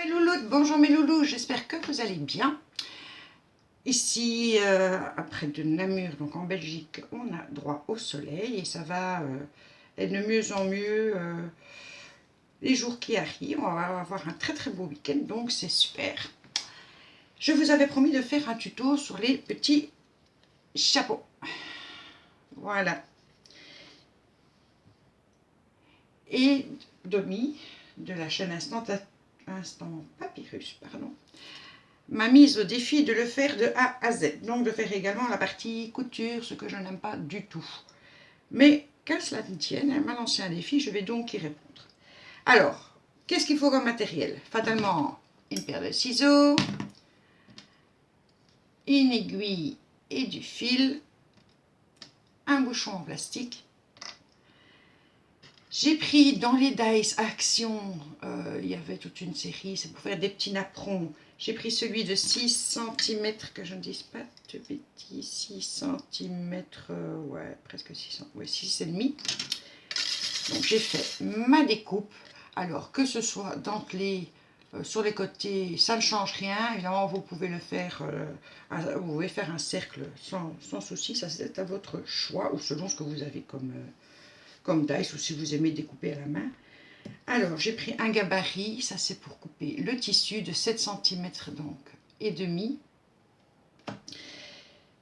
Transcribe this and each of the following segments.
mes louloutes, bonjour mes loulous, j'espère que vous allez bien. Ici, après de Namur, donc en Belgique, on a droit au soleil et ça va être de mieux en mieux les jours qui arrivent. On va avoir un très beau week-end, donc c'est super. Je vous avais promis de faire un tuto sur les petits chapeaux. Voilà. Et Domi, de la chaîne Instant Papyrus, pardon, m'a mise au défi de le faire de A à Z, donc de faire également la partie couture, ce que je n'aime pas du tout. Mais qu'à cela ne tienne, elle m'a lancé un défi, je vais donc y répondre. Alors, qu'est-ce qu'il faut comme matériel? Fatalement, une paire de ciseaux, une aiguille et du fil, un bouchon en plastique. J'ai pris dans les Dice Action, il y avait toute une série, c'est pour faire des petits napperons. J'ai pris celui de 6 cm, que je ne dise pas de bêtises, 6 cm, ouais, presque 6 cm, ouais, 6,5. Donc j'ai fait ma découpe. Alors que ce soit dentelé sur les côtés, ça ne change rien. Évidemment, vous pouvez le faire, vous pouvez faire un cercle sans souci, ça c'est à votre choix ou selon ce que vous avez comme dice ou si vous aimez découper à la main. Alors, j'ai pris un gabarit, ça c'est pour couper le tissu de 7 cm donc et demi.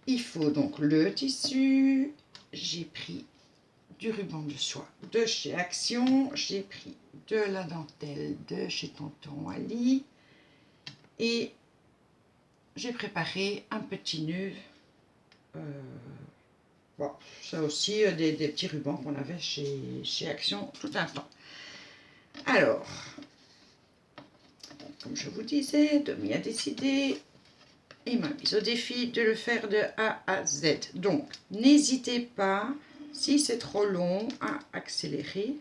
Il faut donc le tissu, j'ai pris du ruban de soie de chez Action, j'ai pris de la dentelle de chez Tonton Ali et j'ai préparé un petit nœud. Bon, ça aussi, des petits rubans qu'on avait chez Action tout un temps. Alors, comme je vous disais, Domi a décidé et m'a mis au défi de le faire de A à Z. Donc, n'hésitez pas, si c'est trop long, à accélérer.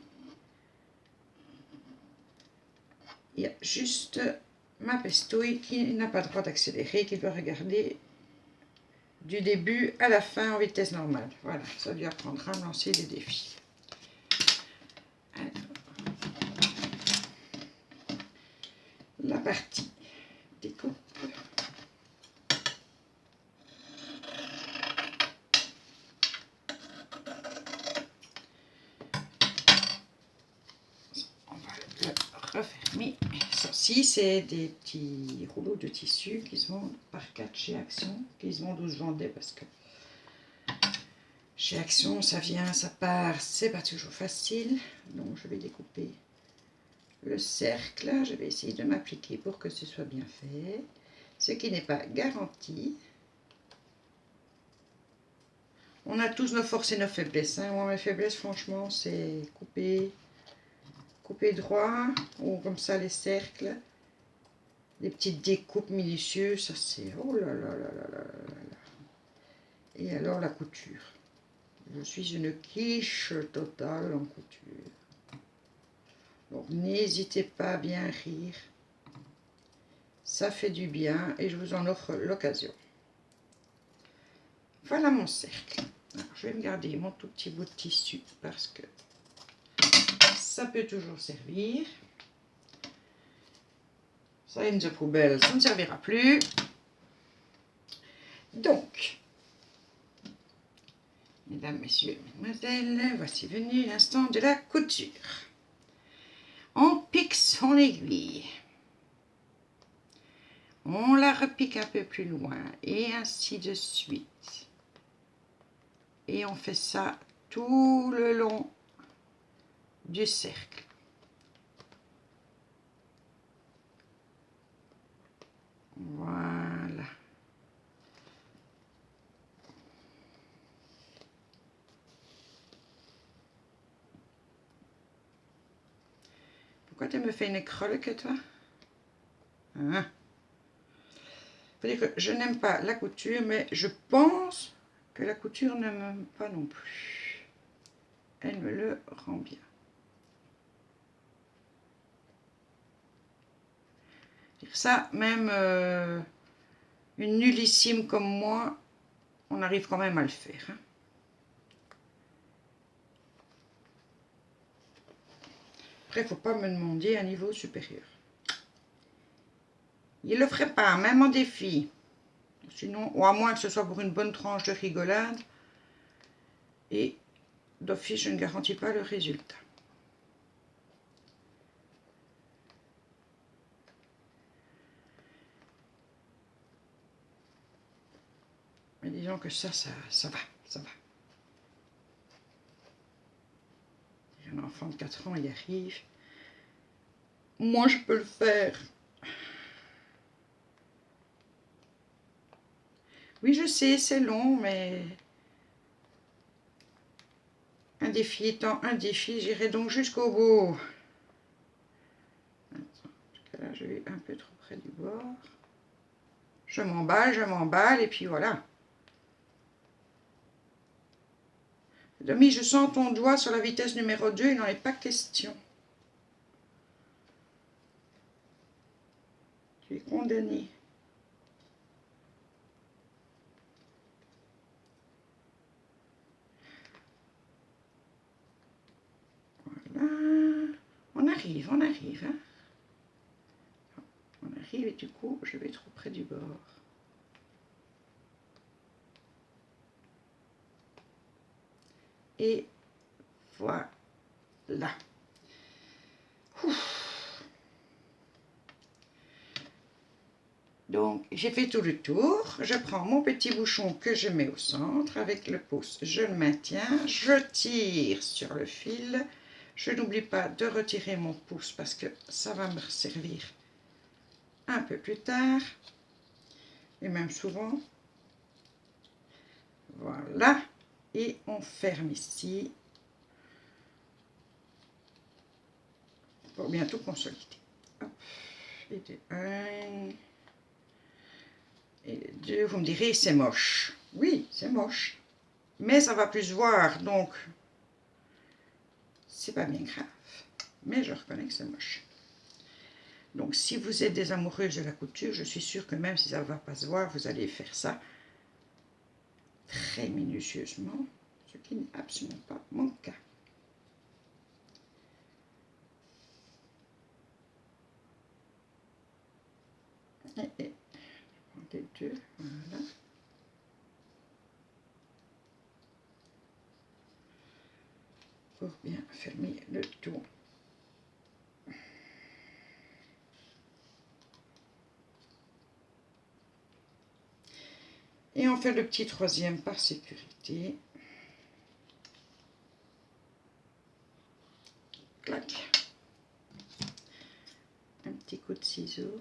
Il y a juste ma pestouille qui n'a pas le droit d'accélérer, qui doit regarder du début à la fin en vitesse normale. Voilà, ça lui apprendra à me lancer des défis. Alors, la partie découpe. On va le refermer. Ceci, c'est des petits rouleaux de tissu qui se vendent par 4 chez Action, qui se vendent où je vendais parce que chez Action, ça vient, ça part, c'est pas toujours facile. Donc, je vais découper le cercle. Je vais essayer de m'appliquer pour que ce soit bien fait, ce qui n'est pas garanti. On a tous nos forces et nos faiblesses. Hein. Moi, mes faiblesses, franchement, c'est couper droit, ou comme ça les cercles. Des petites découpes minutieuses, ça c'est... Oh là là là là là là. Et alors la couture. Je suis une quiche totale en couture. Donc n'hésitez pas à bien rire. Ça fait du bien et je vous en offre l'occasion. Voilà mon cercle. Alors, je vais me garder mon tout petit bout de tissu parce que ça peut toujours servir. Ça in the poubelle, ça ne servira plus. Donc, mesdames, messieurs, mesdemoiselles, voici venu l'instant de la couture. On pique son aiguille. On la repique un peu plus loin et ainsi de suite. Et on fait ça tout le long du cercle. Voilà. Pourquoi tu me fais une crolle que toi? Hein? Faut dire que je n'aime pas la couture, mais je pense que la couture ne m'aime pas non plus. Elle me le rend bien. Ça, même une nullissime comme moi, on arrive quand même à le faire. Hein. Après, il ne faut pas me demander un niveau supérieur. Il ne le ferait pas, même en défi. Sinon, ou à moins que ce soit pour une bonne tranche de rigolade. Et d'office, je ne garantis pas le résultat. Mais disons que ça va, ça va. Un enfant de 4 ans y arrive. Moi, je peux le faire. Oui, je sais, c'est long, mais un défi étant un défi, j'irai donc jusqu'au bout. Attends, parce que là, je vais un peu trop près du bord. Je m'emballe, et puis voilà. Demi, je sens ton doigt sur la vitesse numéro 2, il n'en est pas question. Tu es condamné. Voilà. On arrive, on arrive. Hein. On arrive et du coup, je vais trop près du bord. Et voilà. Ouf. Donc, j'ai fait tout le tour. Je prends mon petit bouchon que je mets au centre avec le pouce. Je le maintiens. Je tire sur le fil. Je n'oublie pas de retirer mon pouce parce que ça va me servir un peu plus tard. Et même souvent. Voilà. Et on ferme ici. Pour bientôt consolider. Hop. Et de 1. Et de 2. Vous me direz, c'est moche. Oui, c'est moche. Mais ça va plus se voir, donc c'est pas bien grave. Mais je reconnais que c'est moche. Donc si vous êtes des amoureuses de la couture, je suis sûre que même si ça ne va pas se voir, vous allez faire ça très minutieusement, ce qui n'est absolument pas mon cas. Et je prends les deux, voilà. Pour bien fermer le tout. Et on fait le petit troisième par sécurité. Clac. Un petit coup de ciseau.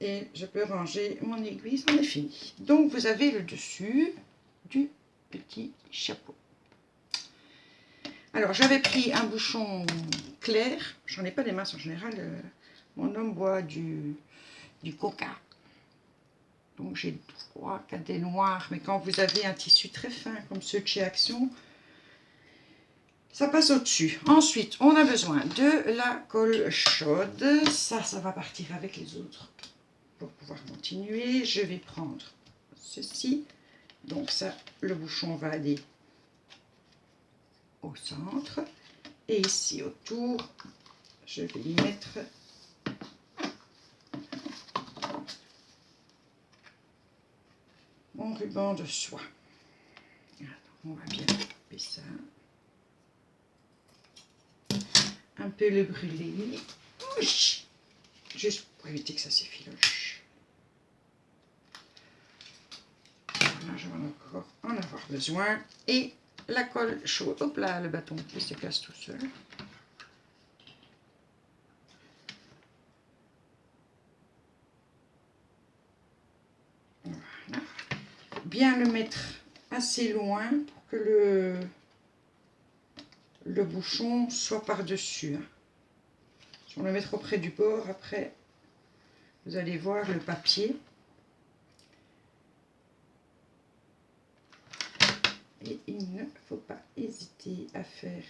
Et je peux ranger mon aiguille, c'en est fini. Donc vous avez le dessus du petit chapeau. Alors j'avais pris un bouchon clair, j'en ai pas des masses en général, mon homme boit du coca. Donc j'ai 3 cadets noirs, mais quand vous avez un tissu très fin comme ceux de chez Action, ça passe au-dessus. Ensuite, on a besoin de la colle chaude. Ça va partir avec les autres pour pouvoir continuer. Je vais prendre ceci. Donc ça, le bouchon va aller au centre. Et ici autour, je vais y mettre mon ruban de soie. Alors, on va bien couper ça. Un peu le brûler. Juste pour éviter que ça s'effiloche. Là, je vais encore en avoir besoin. Et la colle chaude. Hop là, le bâton qui se casse tout seul. Voilà. Bien le mettre assez loin pour que le bouchon soit par-dessus. Si on le met trop près du bord, après, vous allez voir le papier. Et il ne faut pas hésiter à faire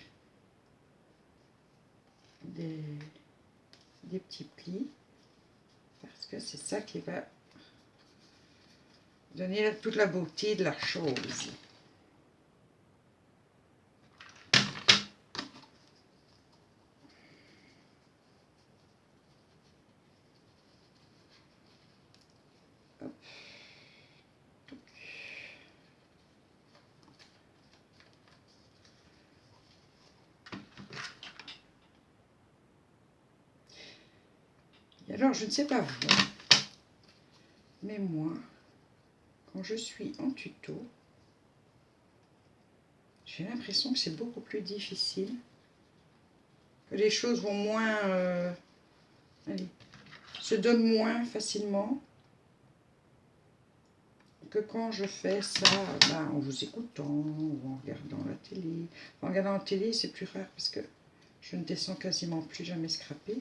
des petits plis, parce que c'est ça qui va donner toute la beauté de la chose. Et alors, je ne sais pas vous, mais moi, quand je suis en tuto, j'ai l'impression que c'est beaucoup plus difficile, que les choses vont moins, allez, se donnent moins facilement que quand je fais ça en vous écoutant ou en regardant la télé. En regardant la télé, c'est plus rare parce que je ne descends quasiment plus jamais scraper,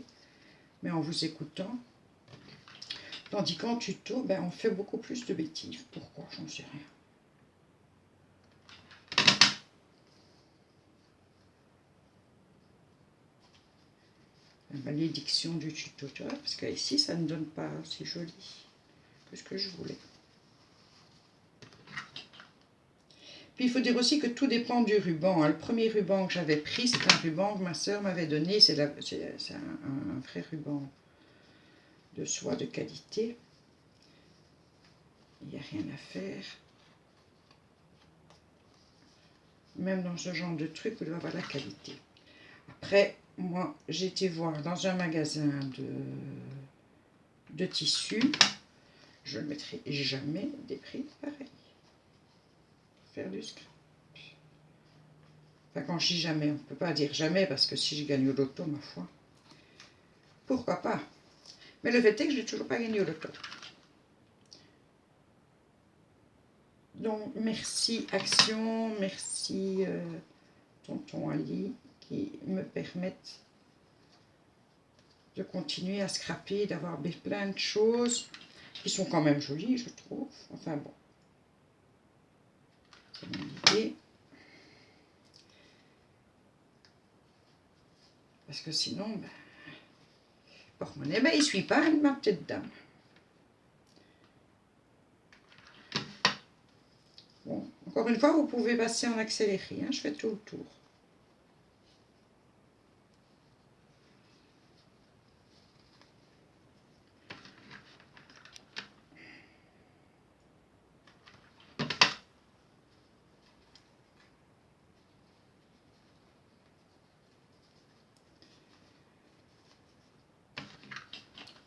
mais en vous écoutant. Tandis qu'en tuto, on fait beaucoup plus de bêtises. Pourquoi? J'en sais rien. La malédiction du tuto, tu vois, parce que ici, ça ne donne pas aussi joli que ce que je voulais. Puis il faut dire aussi que tout dépend du ruban. Le premier ruban que j'avais pris, c'est un ruban que ma soeur m'avait donné. C'est un vrai ruban de soie de qualité. Il n'y a rien à faire. Même dans ce genre de truc, vous devez avoir la qualité. Après, moi, j'ai été voir dans un magasin de tissus. Je ne mettrai jamais des prix pareils. Faire du scrap. Enfin, quand je dis jamais, on ne peut pas dire jamais, parce que si je gagne au loto, ma foi, pourquoi pas? Mais le fait est que je n'ai toujours pas gagné au loto. Donc, merci Action, merci Tonton Ali, qui me permettent de continuer à scraper, d'avoir plein de choses qui sont quand même jolies, je trouve. Enfin bon, c'est mon idée. Parce que sinon, porte-monnaie, il ne suit pas ma petite dame. Bon, encore une fois, vous pouvez passer en accéléré, hein, je fais tout le tour.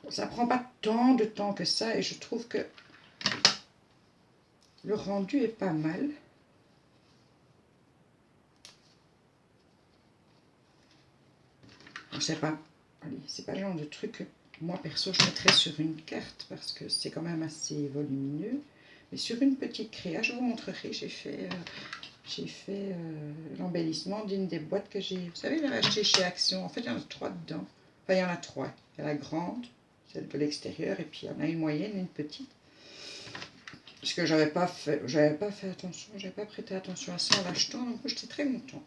Ça prend pas tant de temps que ça et je trouve que le rendu est pas mal. Je sais pas, allez, c'est pas le genre de truc que moi perso je mettrais sur une carte parce que c'est quand même assez volumineux. Mais sur une petite créa, je vous montrerai, j'ai fait l'embellissement d'une des boîtes que j'ai, vous savez, acheté chez Action. En fait, il y en a 3 dedans. Enfin, il y en a 3. Il y a la grande, celle de l'extérieur, et puis il y en a une moyenne et une petite. Parce que j'avais pas fait attention, j'avais pas prêté attention à ça en l'achetant, donc j'étais très contente.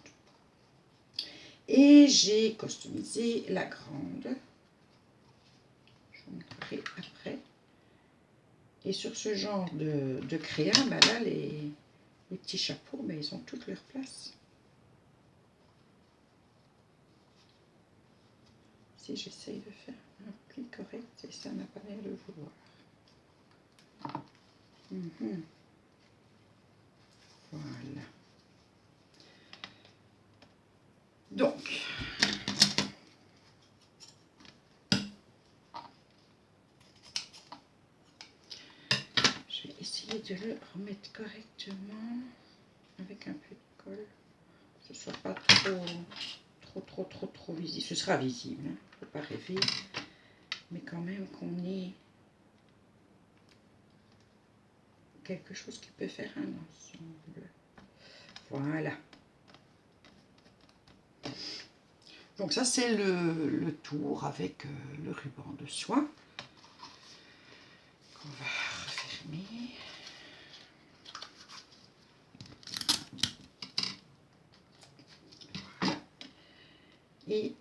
Et j'ai customisé la grande. Je vous montrerai après. Et sur ce genre de créa, là, les petits chapeaux, ils ont toute leur place. Si j'essaye de faire un pli correct, et ça n'a pas l'air de vouloir. Voilà. Donc, je vais essayer de le remettre correctement avec un peu de colle, que ce ne soit pas trop visible. Ce sera visible, il ne faut pas rêver, mais quand même qu'on ait quelque chose qui peut faire un ensemble. Voilà. Donc ça c'est le tour avec le ruban de soie qu'on va refermer. Voilà. Et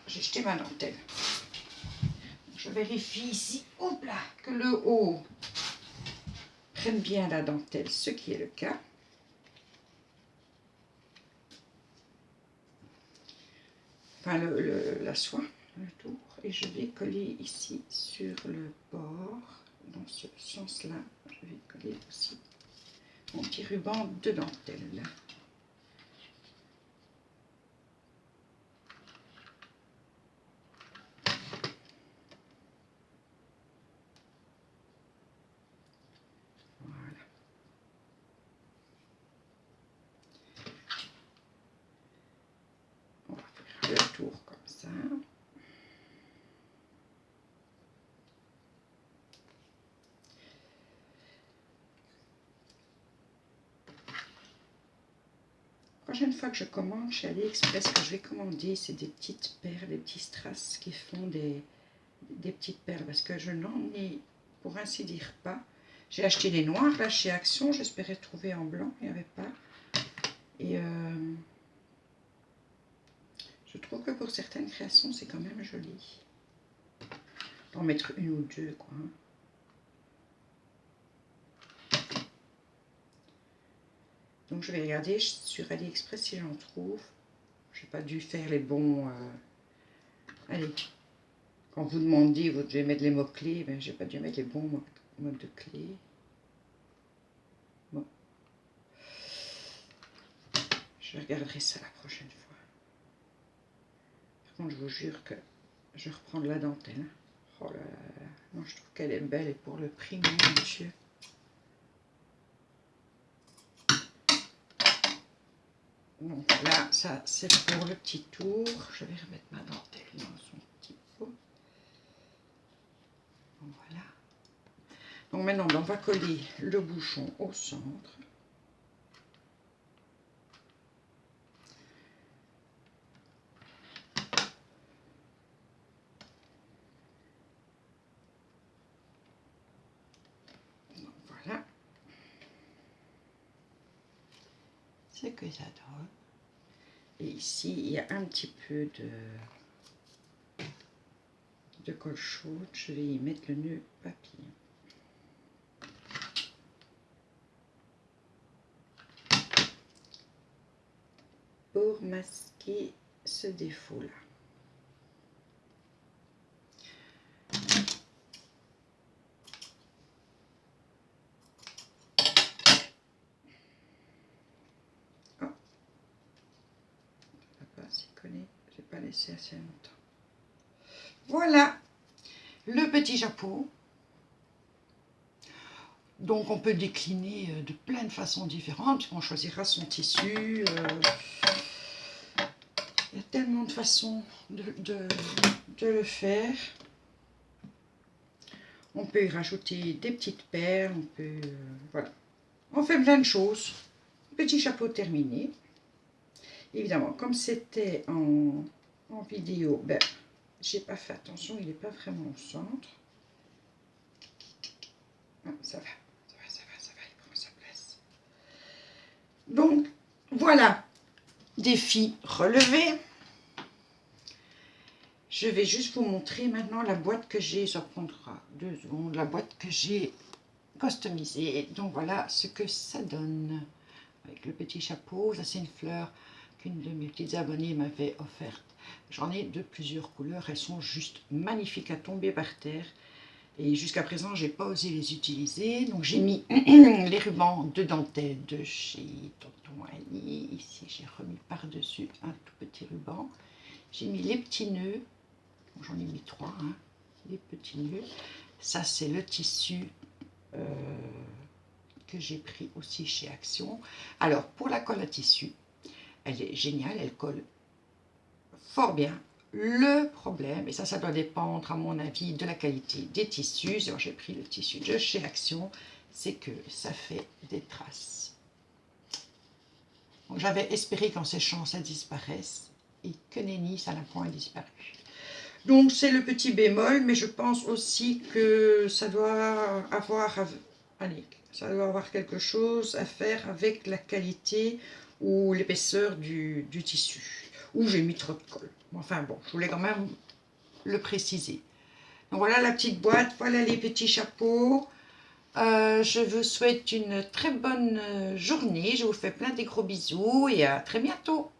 j'ai jeté ma dentelle. Je vérifie ici, hop là, que le haut prenne bien la dentelle, ce qui est le cas. Enfin la soie, le tour, et je vais coller ici sur le bord, dans ce sens-là, je vais coller aussi mon petit ruban de dentelle. le tour comme ça. La prochaine fois que je commande chez AliExpress, ce que je vais commander, c'est des petites perles, des petits strass qui font des petites perles, parce que je n'en ai, pour ainsi dire, pas. J'ai acheté des noirs là chez Action, j'espérais trouver en blanc, il n'y avait pas. Et je trouve que pour certaines créations, c'est quand même joli. En mettre une ou deux, quoi. Donc je vais regarder sur AliExpress si j'en trouve. Je n'ai pas dû faire les bons... Allez, quand vous demandez, vous devez mettre les mots-clés. Ben, j'ai pas dû mettre les bons mots de clés. Bon. Je regarderai ça la prochaine fois. Par contre, je vous jure que je reprends de la dentelle. Oh là là. Non, je trouve qu'elle est belle et pour le prix, mon Dieu. Donc là, ça c'est pour le petit tour. Je vais remettre ma dentelle dans son petit pot. Bon, voilà. Donc maintenant, on va coller le bouchon au centre. Donc voilà. Ce que ça donne. Et ici, il y a un petit peu de colle chaude. Je vais y mettre le nœud papillon. Pour masquer ce défaut-là. Oh. Papa s'y connaît, j'ai pas laissé assez longtemps. Voilà le petit chapeau. Donc on peut décliner de plein de façons différentes, puisqu'on choisira son tissu. Il y a tellement de façons de le faire. On peut y rajouter des petites perles, on peut... voilà. On fait plein de choses. Petit chapeau terminé. Évidemment, comme c'était en vidéo, ben, j'ai pas fait attention, il n'est pas vraiment au centre. Ah, ça va, il prend sa place. Donc, voilà, défi relevé. Je vais juste vous montrer maintenant la boîte que j'ai, ça prendra 2 secondes, la boîte que j'ai customisée. Donc voilà ce que ça donne. Avec le petit chapeau, ça c'est une fleur qu'une de mes petites abonnées m'avait offerte. J'en ai de plusieurs couleurs, elles sont juste magnifiques à tomber par terre. Et jusqu'à présent, j'ai pas osé les utiliser. Donc j'ai mis les rubans de dentelle de chez Tonton Annie. Ici, j'ai remis par-dessus un tout petit ruban. J'ai mis les petits nœuds. J'en ai mis 3, hein, les petits nœuds. Ça, c'est le tissu que j'ai pris aussi chez Action. Alors, pour la colle à tissu, elle est géniale, elle colle fort bien. Le problème, et ça doit dépendre à mon avis de la qualité des tissus, j'ai pris le tissu de chez Action, c'est que ça fait des traces. J'avais espéré qu'en séchant ça disparaisse, et que nenni, ça n'a point disparu. Donc c'est le petit bémol, mais je pense aussi que ça doit avoir, allez, ça doit avoir quelque chose à faire avec la qualité ou l'épaisseur du tissu. Ou j'ai mis trop de colle. Enfin bon, je voulais quand même le préciser. Donc voilà la petite boîte, voilà les petits chapeaux. Je vous souhaite une très bonne journée. Je vous fais plein de gros bisous et à très bientôt.